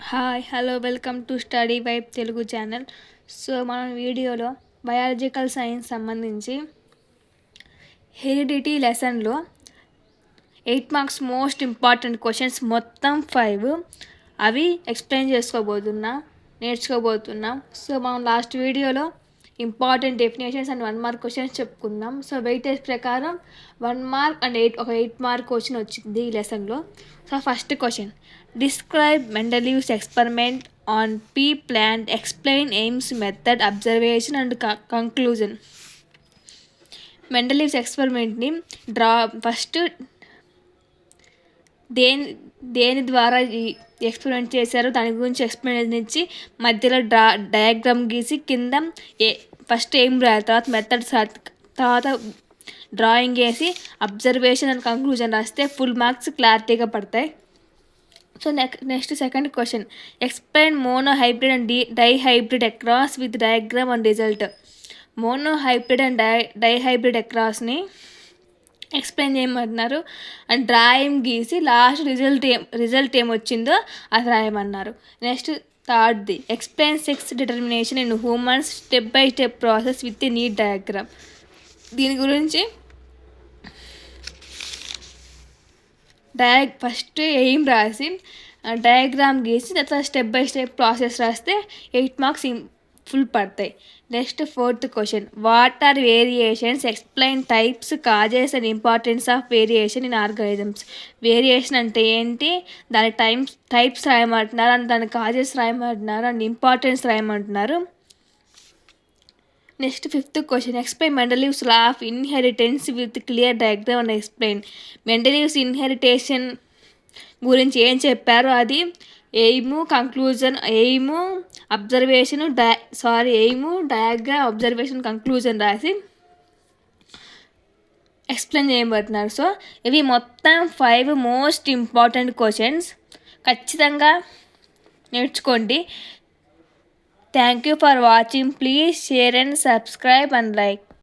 Hi hello welcome to study vibe Telugu channel. So మనం వీడియోలో biological science సంబంధించి heredity లెసన్లో 8 మార్క్స్ మోస్ట్ ఇంపార్టెంట్ క్వశ్చన్స్ మొత్తం 5 అవి ఎక్స్ప్లెయిన్ నేర్చుకోబోతున్నాం. సో మనం లాస్ట్ వీడియోలో important definitions and 1 mark questions చెప్పుకుందాం. సో వెయిటేజ్ ప్రకారం 1 మార్క్ అండ్ 8 మార్క్ క్వశ్చన్ వచ్చింది ఈ లెసన్లో. So first question, describe Mendeleev's experiment on pea plant, explain aims, method, observation and conclusion. Mendeleev's ఎక్స్పెరిమెంట్ని ఫస్ట్ దేని ద్వారా ఈ ఎక్స్పెరిమెంట్ చేశారో దాని గురించి ఎక్స్ప్లెయిన్ ఇచ్చి మధ్యలో డయాగ్రామ్ గీసి కింద ఫస్ట్ ఏం రాయాలి, తర్వాత మెథడ్స్, తర్వాత డ్రాయింగ్ వేసి అబ్జర్వేషన్ అండ్ కంక్లూజన్ రాస్తే ఫుల్ మార్క్స్ క్లారిటీగా పడతాయి. So next second question, explain monohybrid and dihybrid a cross with diagram and result. Monohybrid and dihybrid అక్రాస్ని ఎక్స్ప్లెయిన్ చేయమన్నారు అండ్ డ్రాయింగ్ గీసి లాస్ట్ రిజల్ట్ ఏమొచ్చిందో అది రాయమన్నారు. నెక్స్ట్ థర్డ్ది, explain sex determination in humans step by step process with neat diagram. దీని గురించి first aim రాసి డయాగ్రామ్ గీసి తర్వాత స్టెప్ బై స్టెప్ ప్రాసెస్ రాస్తే 8 మార్క్స్ ఫుల్ పడతాయి. Next fourth question, what are variations, explain types, causes and importance of variation in organisms. Variation అంటే ఏంటి, దాని టైప్స్ రాయమంటున్నారు అండ్ దాని కాజెస్ రాయమంటున్నారు అండ్ ఇంపార్టెన్స్ రాయమంటున్నారు. Next fifth question, explain Mendeleev's law of inheritance with clear diagram and explain. Mendeleev's inheritance గురించి ఏం చెప్పారో అది aim, conclusion, aim diagram, observation, conclusion రాసి ఎక్స్ప్లెయిన్ చేయబడుతున్నారు. సో ఇవి మొత్తం 5 మోస్ట్ ఇంపార్టెంట్ క్వశ్చన్స్. ఖచ్చితంగా నేర్చుకోండి. Thank you for watching. Please share and subscribe and like.